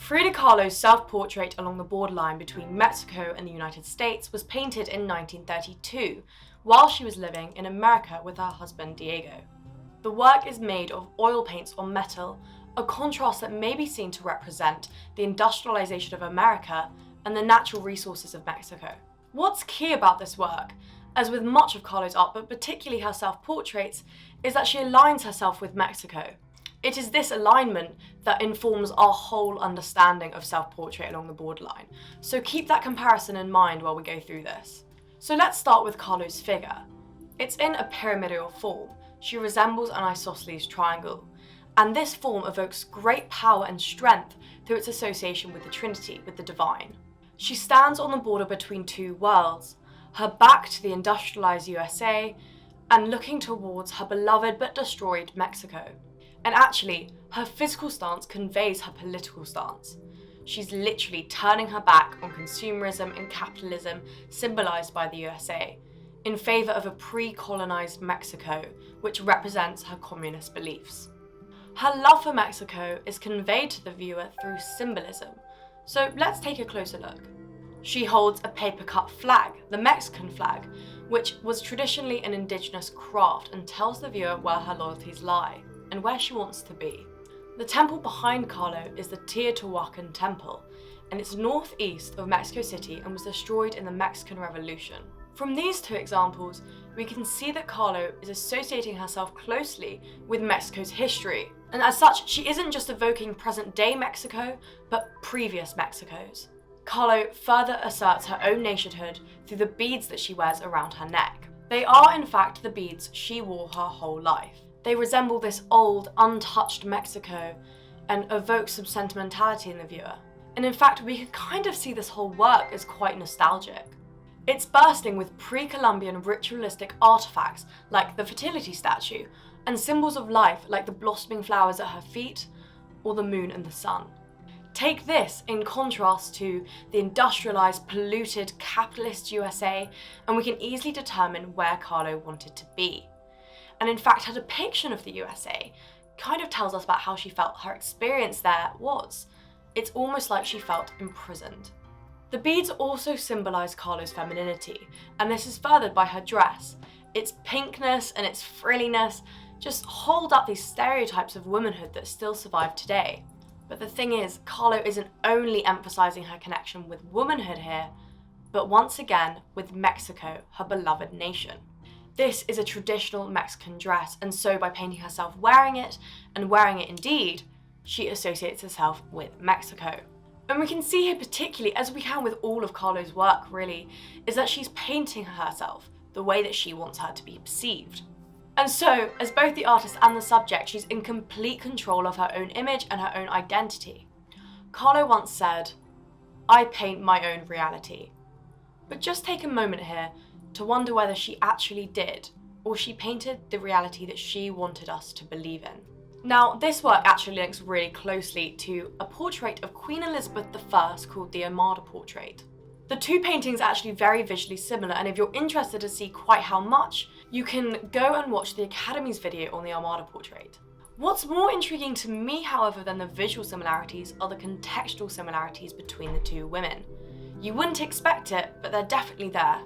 Frida Kahlo's self-portrait along the borderline between Mexico and the United States was painted in 1932, while she was living in America with her husband Diego. The work is made of oil paints on metal, a contrast that may be seen to represent the industrialization of America and the natural resources of Mexico. What's key about this work, as with much of Kahlo's art, but particularly her self-portraits, is that she aligns herself with Mexico. It is this alignment that informs our whole understanding of self-portrait along the borderline, so keep that comparison in mind while we go through this. So let's start with Kahlo's figure. It's in a pyramidal form. She resembles an isosceles triangle, and this form evokes great power and strength through its association with the Trinity, with the divine. She stands on the border between two worlds, her back to the industrialized USA and looking towards her beloved but destroyed Mexico. And actually, her physical stance conveys her political stance. She's literally turning her back on consumerism and capitalism symbolized by the USA, in favor of a pre-colonized Mexico, which represents her communist beliefs. Her love for Mexico is conveyed to the viewer through symbolism, so let's take a closer look. She holds a paper-cut flag, the Mexican flag, which was traditionally an indigenous craft and tells the viewer where her loyalties lie and where she wants to be. The temple behind Kahlo is the Teotihuacan Temple, and it's northeast of Mexico City and was destroyed in the Mexican Revolution. From these two examples, we can see that Kahlo is associating herself closely with Mexico's history, and as such, she isn't just evoking present-day Mexico, but previous Mexicos. Kahlo further asserts her own nationhood through the beads that she wears around her neck. They are in fact the beads she wore her whole life. They resemble this old, untouched Mexico and evoke some sentimentality in the viewer. And in fact, we can kind of see this whole work as quite nostalgic. It's bursting with pre-Columbian ritualistic artifacts like the fertility statue and symbols of life like the blossoming flowers at her feet or the moon and the sun. Take this in contrast to the industrialized, polluted, capitalist USA, and we can easily determine where Kahlo wanted to be. And in fact, her depiction of the USA kind of tells us about how she felt her experience there was. It's almost like she felt imprisoned. The beads also symbolize Kahlo's femininity, and this is furthered by her dress. Its pinkness and its frilliness just hold up these stereotypes of womanhood that still survive today. But the thing is, Kahlo isn't only emphasizing her connection with womanhood here, but once again with Mexico, her beloved nation. This is a traditional Mexican dress, and so by painting herself wearing it, and wearing it indeed, she associates herself with Mexico. And we can see here particularly, as we can with all of Kahlo's work really, is that she's painting herself the way that she wants her to be perceived. And so, as both the artist and the subject, she's in complete control of her own image and her own identity. Kahlo once said, "I paint my own reality." But just take a moment here to wonder whether she actually did, or she painted the reality that she wanted us to believe in. Now, this work actually links really closely to a portrait of Queen Elizabeth I called the Armada Portrait. The two paintings are actually very visually similar, and if you're interested to see quite how much, you can go and watch the Academy's video on the Armada Portrait. What's more intriguing to me, however, than the visual similarities are the contextual similarities between the two women. You wouldn't expect it, but they're definitely there.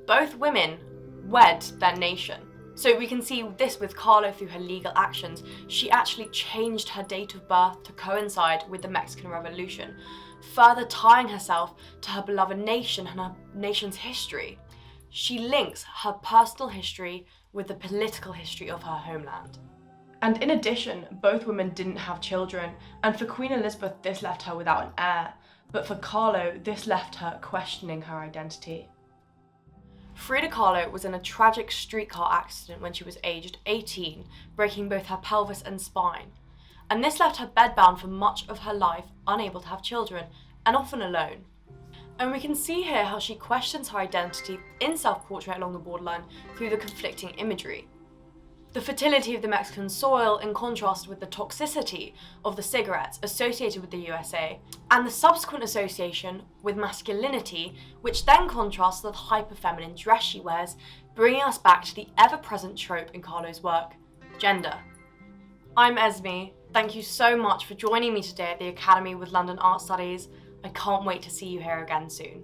Both women wed their nation. So we can see this with Kahlo through her legal actions. She actually changed her date of birth to coincide with the Mexican Revolution, further tying herself to her beloved nation and her nation's history. She links her personal history with the political history of her homeland. And in addition, both women didn't have children, and for Queen Elizabeth this left her without an heir, but for Kahlo this left her questioning her identity. Frida Kahlo was in a tragic streetcar accident when she was aged 18, breaking both her pelvis and spine. And this left her bedbound for much of her life, unable to have children, and often alone. And we can see here how she questions her identity in self-portrait along the borderline through the conflicting imagery. The fertility of the Mexican soil in contrast with the toxicity of the cigarettes associated with the USA, and the subsequent association with masculinity, which then contrasts with the hyper-feminine dress she wears, bringing us back to the ever-present trope in Kahlo's work, gender. I'm Esme. Thank you so much for joining me today at the Academy with London Art Studies. I can't wait to see you here again soon.